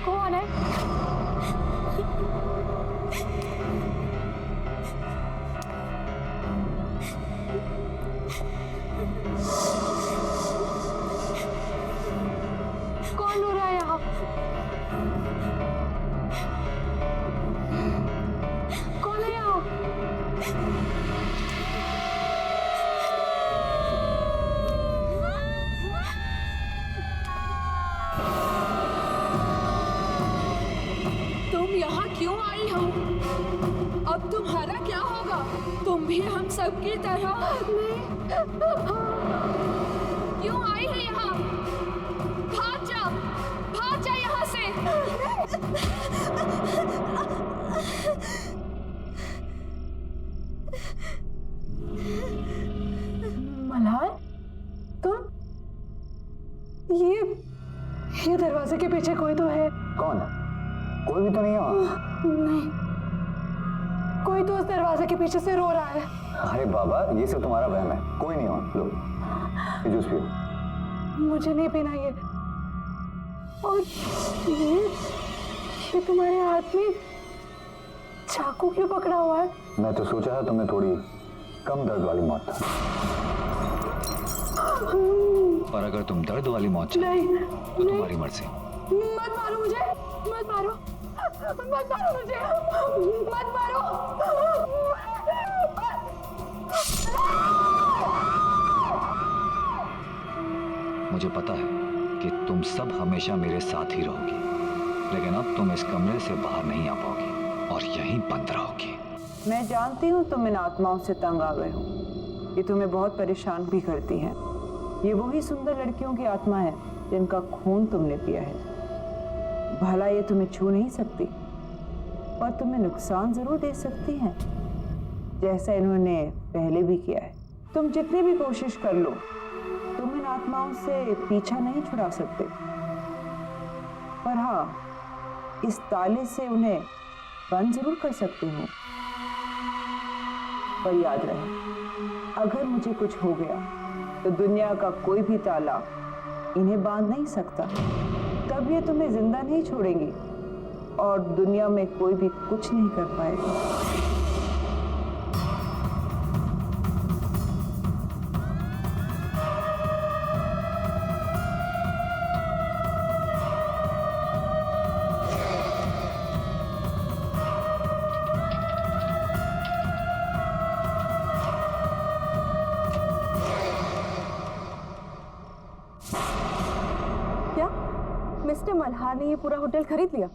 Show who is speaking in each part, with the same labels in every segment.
Speaker 1: कौन है? कौन रो रहा है यहाँ? कौन है यहाँ?
Speaker 2: तुम यहाँ क्यों आई हो? अब तुम्हारा क्या होगा? तुम भी हम सबकी तरह क्यों आई है यहाँ? भाग जा यहाँ से।
Speaker 1: मल्हार, तुम? ये दरवाजे के पीछे कोई तो है।
Speaker 3: कौन है? कोई भी तो नहीं है।
Speaker 1: नहीं, कोई तो उस दरवाजे के पीछे से रो रहा है।
Speaker 3: अरे बाबा, ये सब तुम्हारा वहम है, कोई नहीं हो। लो, ये जूस पियो।
Speaker 1: मुझे नहीं पीना ये। और ये तुम्हारे हाथ में चाकू क्यों पकड़ा हुआ है?
Speaker 3: मैं तो सोचा था तुम्हें थोड़ी कम दर्द वाली मौत था। और अगर तुम दर्द वाली मौत चाहते तो तुम्हारी मर्जी।
Speaker 1: मत मारो मुझे, मत मारो, मत मारो मुझे, मत मारो।
Speaker 3: मुझे पता है कि तुम सब हमेशा मेरे साथ ही रहोगी, लेकिन अब तुम इस कमरे से बाहर नहीं आ पाओगी और यहीं बंद रहोगी।
Speaker 4: मैं जानती हूँ तुम इन आत्माओं से तंग आ गए हो। ये तुम्हें बहुत परेशान भी करती हैं। ये वही सुंदर लड़कियों की आत्मा है जिनका खून तुमने पिया है। भला ये तुम्हें छू नहीं सकती, पर तुम्हें नुकसान जरूर दे सकती हैं, जैसा इन्होंने पहले भी किया है। तुम जितनी भी कोशिश कर लो, तुम इन आत्माओं से पीछा नहीं छुड़ा सकते। पर हाँ, इस ताले से उन्हें बंद जरूर कर सकते हो। पर याद रहे, अगर मुझे कुछ हो गया तो दुनिया का कोई भी ताला इन्हें बांध नहीं सकता। तब ये तुम्हें जिंदा नहीं छोड़ेंगी और दुनिया में कोई भी कुछ नहीं कर पाएगा।
Speaker 1: मिस्टर मल्हार ने ये पूरा होटल खरीद लिया,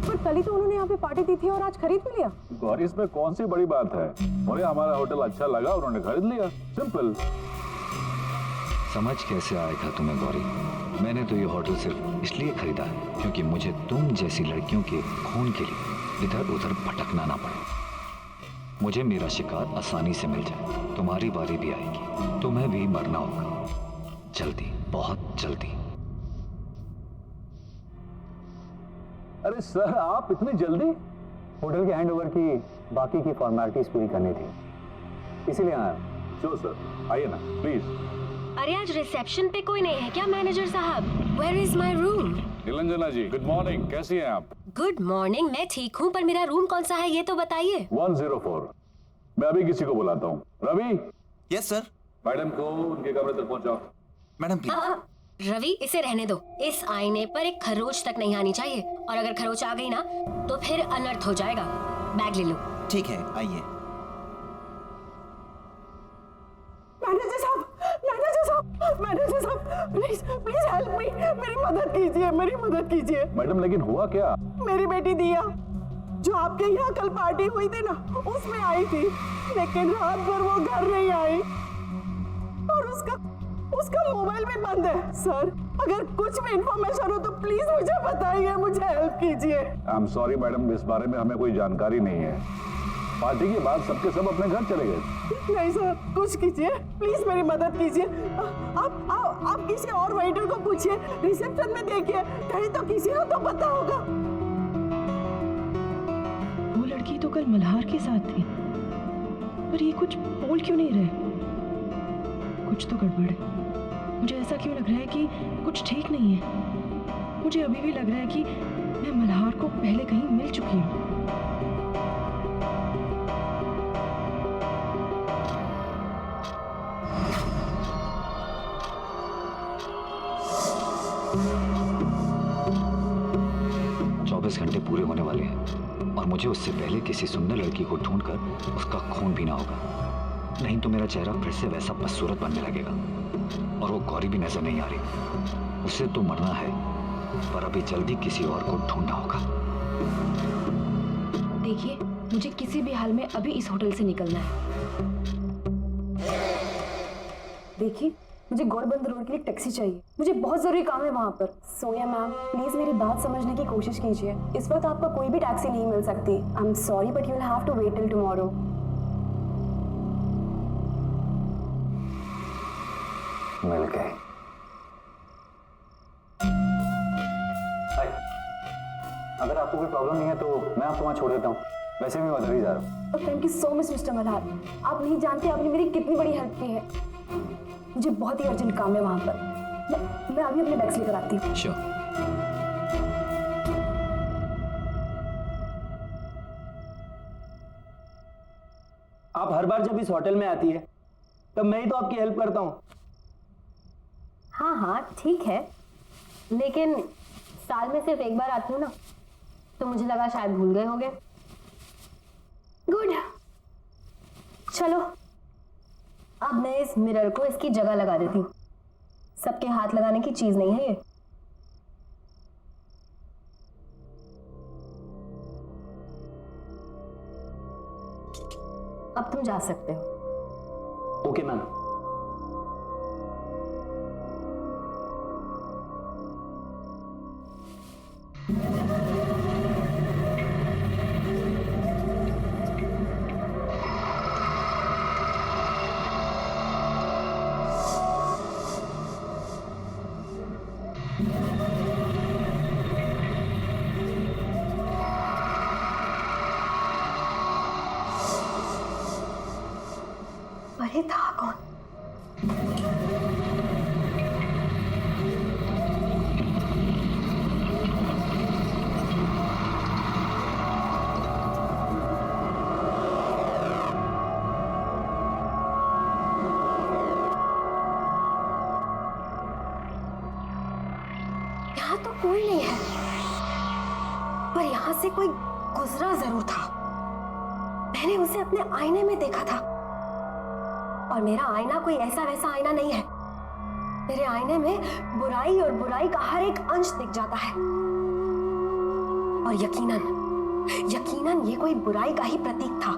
Speaker 1: पर कल ही तो उन्होंने यहाँ पे पार्टी दी थी और आज खरीद भी लिया।
Speaker 5: गौरी, इसमें कौन सी बड़ी बात है? उन्हें हमारा होटल अच्छा लगा, उन्होंने खरीद लिया, सिंपल।
Speaker 3: समझ कैसे आएगा तुम्हें गौरी? मैंने तो ये होटल सिर्फ इसलिए खरीदा है क्योंकि मुझे तुम जैसी लड़कियों के खून के लिए इधर उधर भटकना ना पड़े। मुझे मेरा शिकार आसानी से मिल जाए। तुम्हारी बारी भी आएगी, तुम्हें भी मरना होगा, जल्दी, बहुत जल्दी।
Speaker 5: अरे सर, आप इतनी जल्दी?
Speaker 3: होटल के हैंडओवर की बाकी की फॉर्मेलिटीज पूरी करनी थी, इसीलिए आया।
Speaker 5: चलो सर, आइए ना प्लीज।
Speaker 6: अरे आज रिसेप्शन पे कोई नहीं है क्या मैनेजर साहब? Where is my room?
Speaker 5: Niranjana ji, good morning, कैसी हैं आप?
Speaker 6: गुड मॉर्निंग, मैं ठीक हूँ, पर मेरा रूम कौन सा है ये तो बताइए।
Speaker 5: 104। मैं अभी किसी को बुलाता हूँ। रवि।
Speaker 7: Yes sir.
Speaker 5: मैडम को उनके कमरे तक पहुँचाओ।
Speaker 7: Madam please.
Speaker 6: रवि, इसे रहने दो। इस आईने पर एक खरोच तक नहीं आनी चाहिए, और अगर खरोच आ गई ना तो फिर अनर्थ हो जाएगा। बैग ले लो।
Speaker 7: ठीक है, आइए।
Speaker 1: मैनेजर साहब, मैनेजर साहब, मैनेजर साहब, प्लीज प्लीज हेल्प मी, मेरी मदद कीजिए, मेरी मदद कीजिए।
Speaker 5: मैडम, लेकिन हुआ क्या?
Speaker 1: मेरी बेटी दिया, जो आपके यहाँ कल पार्टी हुई थी ना, उसमें आई थी, लेकिन रात भर वो घर नहीं आई और उसका मोबाइल भी बंद है। सर, अगर कुछ भी इंफॉर्मेशन हो तो प्लीज मुझे बताइए, मुझे हेल्प कीजिए।
Speaker 5: आई एम सॉरी मैडम, इस बारे में हमें कोई जानकारी नहीं है पार्टी के बाद सबके सब अपने घर चले गए।
Speaker 1: नहीं सर, कुछ कीजिए प्लीज, मेरी मदद कीजिए। आप किसी और वेटर को पूछिए, रिसेप्शन में देखिए, कहीं तो किसी को तो पता होगा।
Speaker 8: वो लड़की तो कल मल्हार के साथ थी, पर ये कुछ बोल क्यों नहीं रहे? कुछ तो गड़बड़ है। मुझे ऐसा क्यों लग रहा है कि कुछ ठीक नहीं है। मुझे अभी भी लग रहा है कि मैं मल्हार को पहले कहीं मिल चुकी हूँ।
Speaker 3: घंटे पूरे होने वाले हैं और मुझे उससे पहले किसी सुंदर लड़की को ढूंढकर उसका खून पीना होगा, नहीं तो मेरा चेहरा फिर से वैसा बदसूरत बनने लगेगा। और वो गौरी भी नजर नहीं आ रही। उसे तो मरना है, पर अभी जल्दी किसी और को ढूंढना होगा।
Speaker 2: देखिए, मुझे किसी भी हाल में अभी इस होटल से निकलना है।
Speaker 9: देखिए, मुझे गौरबंद रोड के लिए टैक्सी चाहिए, मुझे बहुत जरूरी काम है वहाँ पर। सोनिया मैम, प्लीज मेरी बात समझने की कोशिश कीजिए। इस वक्त आपको कोई भी टैक्सी नहीं मिल सकती। I am sorry but you will have to wait till tomorrow.
Speaker 3: मिल गए। अगर आपको कोई प्रॉब्लम नहीं है तो मैं आपको वहाँ छोड़ देता हूँ, वैसे भी मैं उधर ही जा रहा हूँ।
Speaker 9: Thank you so much mister Malhar, आप नहीं जानते आपने मेरी कितनी बड़ी हेल्प की है। मुझे बहुत ही अर्जेंट काम है वहाँ पर। मैं अभी अपने बैग्स लेकर आती हूँ।
Speaker 7: श्योर।
Speaker 10: आप हर बार जब इस होटल में आती है तब मैं ही तो आपकी हेल्प करता हूँ।
Speaker 6: हाँ हाँ ठीक है, लेकिन साल में सिर्फ एक बार आती हूँ ना, तो मुझे लगा शायद भूल गए होगे। गुड, चलो अब मैं इस मिरर को इसकी जगह लगा देती हूँ। सबके हाथ लगाने की चीज नहीं है ये। अब तुम जा सकते हो।
Speaker 10: Okay ma'am.
Speaker 6: अरे था कौन? यहाँ तो कोई नहीं है, पर यहाँ से कोई गुजरा जरूर था। मैंने उसे अपने आईने में देखा था, और मेरा आईना कोई ऐसा वैसा आईना नहीं है। मेरे आईने में बुराई और बुराई का हर एक अंश दिख जाता है, और यकीनन ये कोई बुराई का ही प्रतीक था।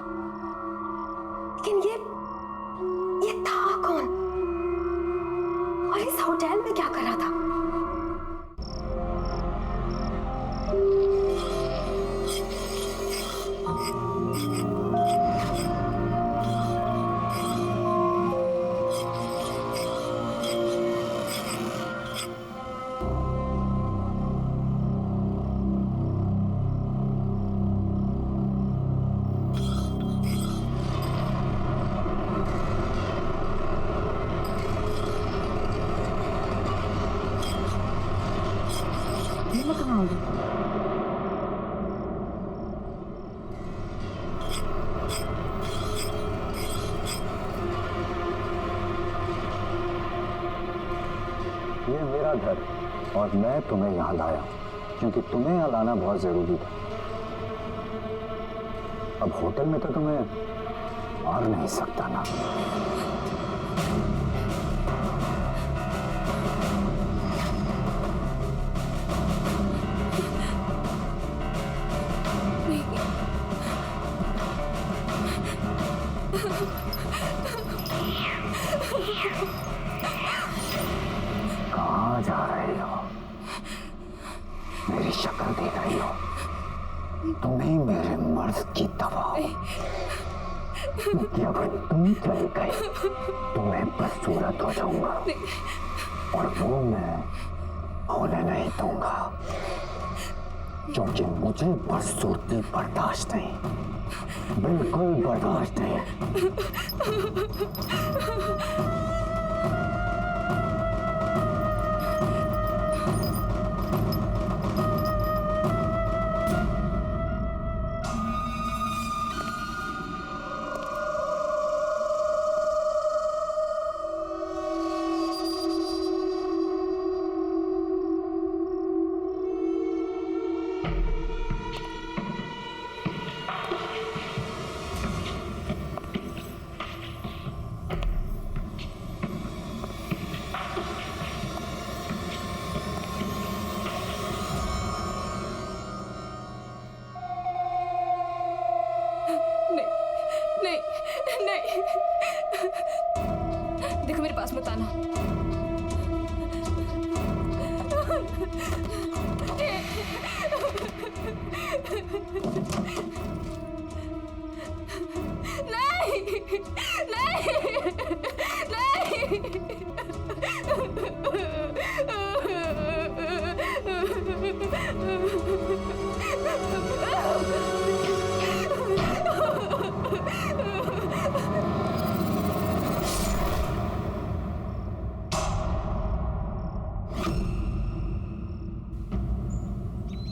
Speaker 6: लेकिन ये था कौन, और इस होटल में क्या कर रहा था?
Speaker 3: ये मेरा घर और मैं तुम्हें यहाँ लाया क्योंकि तुम्हें यहाँ लाना बहुत जरूरी था। अब होटल में तो तुम्हें मार नहीं सकता ना। कहाँ जा रही हो? मेरी शक्ल देख रही हो? तुम्हें मेरे मर्ज की दवा कि अगर तुम चली गई तो मैं बदसूरत हो जाऊंगा और वो मैं होने नहीं दूंगा, क्योंकि मुझे बदसूरती बर्दाश्त नहीं, बिल्कुल बर्दाश्त नहीं।
Speaker 2: देखो मेरे पास मत आना। नहीं नहीं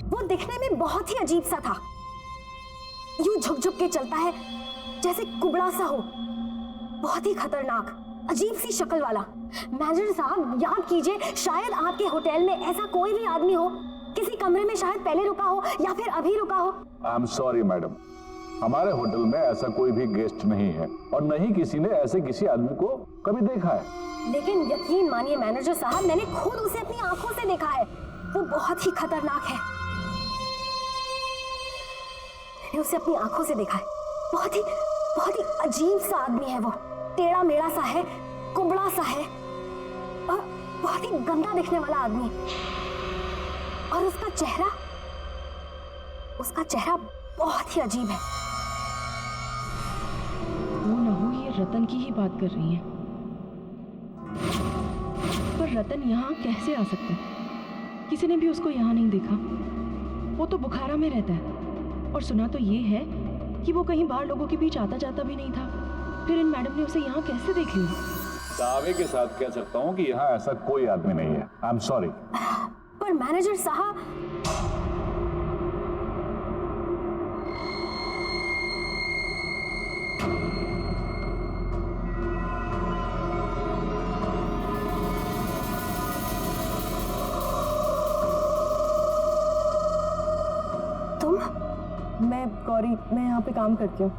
Speaker 6: वो दिखने में बहुत ही अजीब सा था, यूं झुक झुक के चलता है जैसे कुबड़ा सा हो, बहुत ही खतरनाक अजीब सी शक्ल वाला। मैनेजर साहब याद कीजिए, शायद आपके होटल में ऐसा कोई भी आदमी हो, किसी कमरे में शायद पहले रुका हो या फिर अभी रुका हो।
Speaker 5: आई एम सॉरी मैडम, हमारे होटल में ऐसा कोई भी गेस्ट नहीं है और न ही किसी ने ऐसे किसी आदमी को कभी देखा है।
Speaker 6: लेकिन यकीन मानिए मैनेजर साहब, मैंने खुद उसे अपनी आंखों से देखा है, वो बहुत ही खतरनाक है। मैंने उसे अपनी आंखों से देखा है, बहुत ही अजीब सा आदमी है वो, टेढ़ा मेढ़ा सा है, कुबड़ा सा है और बहुत ही गंदा दिखने वाला आदमी। और उसका चेहरा बहुत ही अजीब है।
Speaker 8: वो ना हो ये रतन की ही बात कर रही हैं। पर रतन यहाँ कैसे आ सकता है? किसी ने भी उसको यहाँ नहीं देखा। वो तो बुखारा में रहता है और सुना तो ये है कि वो कहीं बाहर लोगों के बीच आता जाता भी नहीं था। फिर इन मैडम ने उसे यहाँ कैसे देख लिया?
Speaker 5: दावे के साथ कह सकता हूँ कि यहाँ ऐसा कोई आदमी नहीं है। आई एम सॉरी।
Speaker 6: पर मैनेजर साहब,
Speaker 4: मैं गौरी, मैं यहाँ पे काम करती हूँ।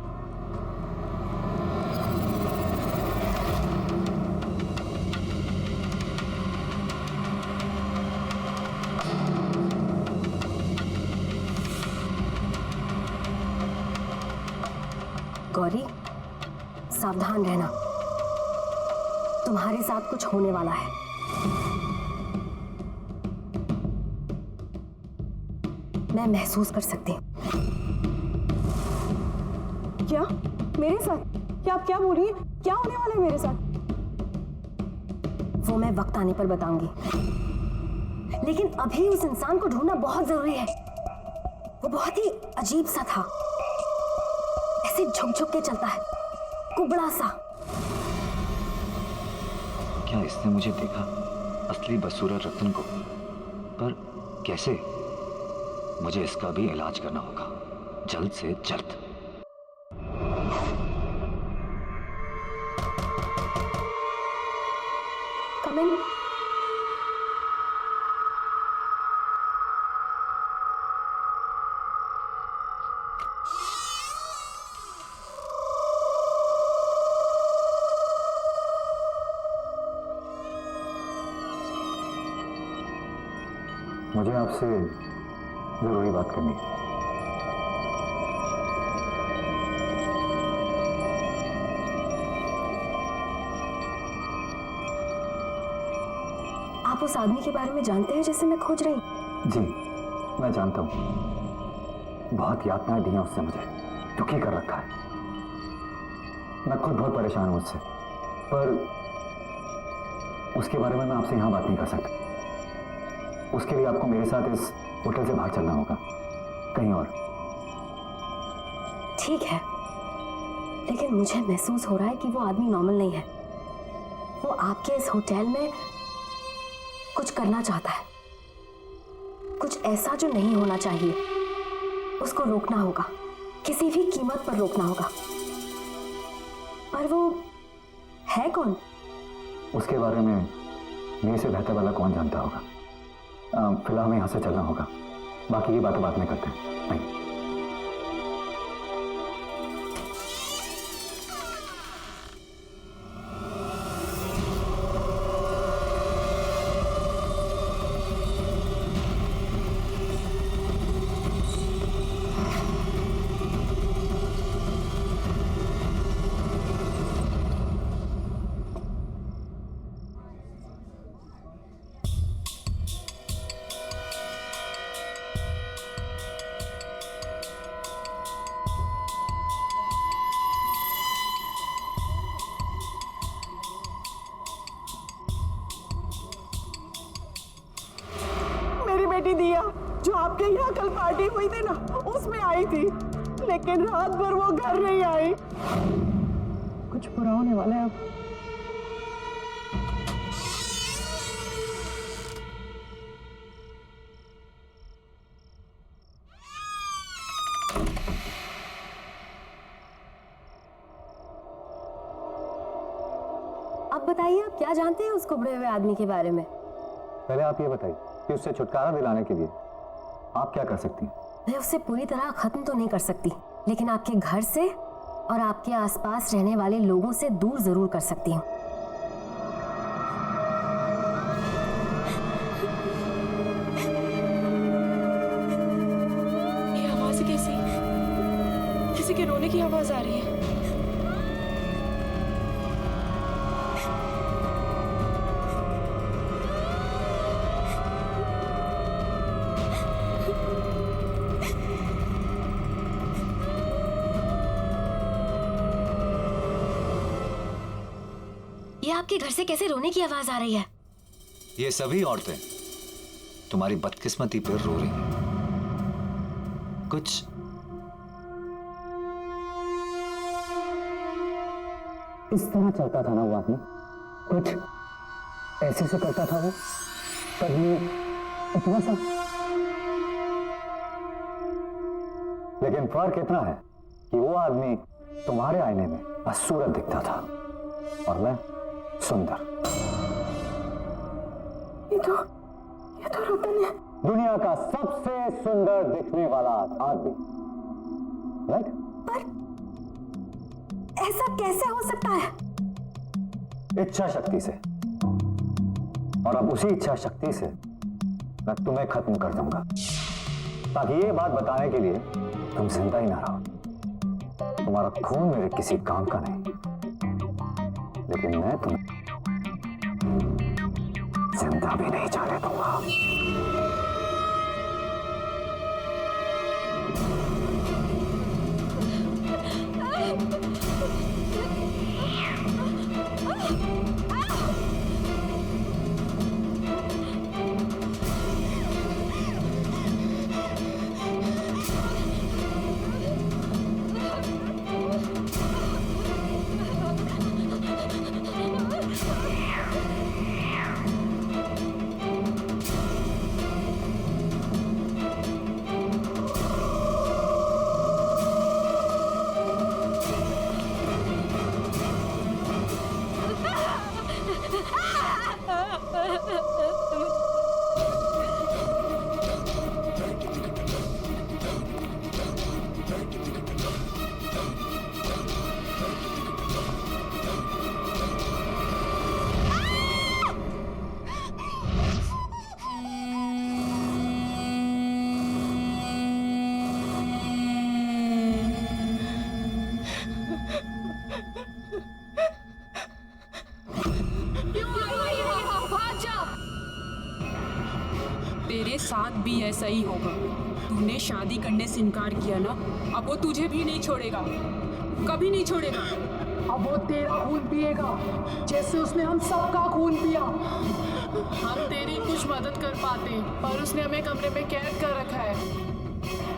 Speaker 6: गौरी सावधान रहना, तुम्हारे साथ कुछ होने वाला है। मैं महसूस कर सकती हूँ।
Speaker 4: क्या मेरे साथ? क्या आप क्या बोल रही हैं? क्या होने वाला है मेरे साथ?
Speaker 6: वो मैं वक्त आने पर बताऊंगी, लेकिन अभी उस इंसान को ढूंढना बहुत जरूरी है। वो बहुत ही अजीब सा था, ऐसे झुक झुक के चलता है, कुबड़ा सा।
Speaker 3: क्या इसने मुझे देखा, असली बदसूरत रतन को? पर कैसे? मुझे इसका भी इलाज करना होगा, जल्द से जल्द।
Speaker 6: Come in.
Speaker 3: मुझे आपसे जरूरी बात करनी है।
Speaker 6: आप उस आदमी के बारे में जानते हैं जिसे मैं खोज रही हूँ?
Speaker 3: जी, मैं जानता हूँ।
Speaker 11: बहुत यातनाएं दी हैं उससे, मुझे दुखी कर रखा है। मैं खुद बहुत परेशान हूं उससे, पर उसके बारे में मैं आपसे यहां बात नहीं कर सकता। उसके लिए आपको मेरे साथ इस होटल से बाहर चलना होगा, कहीं और।
Speaker 6: ठीक है, लेकिन मुझे महसूस हो रहा है कि वो आदमी नॉर्मल नहीं है। वो आपके इस होटल में कुछ करना चाहता है, कुछ ऐसा जो नहीं होना चाहिए। उसको रोकना होगा, किसी भी कीमत पर रोकना होगा। पर वो है कौन?
Speaker 11: उसके बारे में मेरे से बेहतर वाला कौन जानता होगा। फिलहाल हमें यहां से चलना होगा, बाकी की बातें बाद में करते हैं। नहीं।
Speaker 1: बेटी दिया जो आपके यहाँ कल पार्टी हुई थी ना, उसमें आई थी, लेकिन रात भर वो घर नहीं आई।
Speaker 4: कुछ बुरा होने वाला है अब।
Speaker 6: अब बताइए, आप क्या जानते हैं उस कुबड़े हुए आदमी के बारे में?
Speaker 11: पहले आप ये बताइए कि उससे छुटकारा दिलाने के लिए आप क्या कर सकती हैं?
Speaker 6: मैं उसे पूरी तरह खत्म तो नहीं कर सकती, लेकिन आपके घर से और आपके आसपास रहने वाले लोगों से दूर जरूर कर सकती हूँ।
Speaker 8: ये आवाज कैसी? किसी के रोने की आवाज आ रही है।
Speaker 6: ये आपके घर से कैसे रोने की आवाज आ रही है?
Speaker 3: ये सभी औरतें तुम्हारी बदकिस्मती पर रो रही हैं। कुछ
Speaker 11: इस तरह चलता था ना वो आदमी, कुछ ऐसे से करता था वो, कभी इतना सा। लेकिन फर्क इतना है कि वो आदमी तुम्हारे आईने में बदसूरत दिखता था और मैं सुंदर।
Speaker 1: ये तो रतन है,
Speaker 11: दुनिया का सबसे सुंदर दिखने वाला आदमी, राइट?
Speaker 6: पर ऐसा कैसे हो सकता है?
Speaker 11: इच्छा शक्ति से। और अब उसी इच्छा शक्ति से मैं तुम्हें खत्म कर दूंगा, ताकि ये बात बताने के लिए तुम जिंदा ही ना रहो। तुम्हारा खून मेरे किसी काम का नहीं, लेकिन मैं तुम्हें जिंदा भी नहीं जाने दूंगा।
Speaker 2: साथ भी ऐसा ही होगा। तूने शादी करने से इनकार किया ना, अब वो तुझे भी नहीं छोड़ेगा, कभी नहीं छोड़ेगा।
Speaker 1: अब वो तेरा खून पिएगा जैसे उसने हम सबका खून पिया।
Speaker 2: हम तेरी कुछ मदद कर पाते पर उसने हमें कमरे में कैद कर रखा है।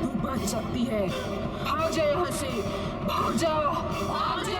Speaker 2: तू बच सकती है, भाग जा यहाँ से, भाग जा, भाग जा।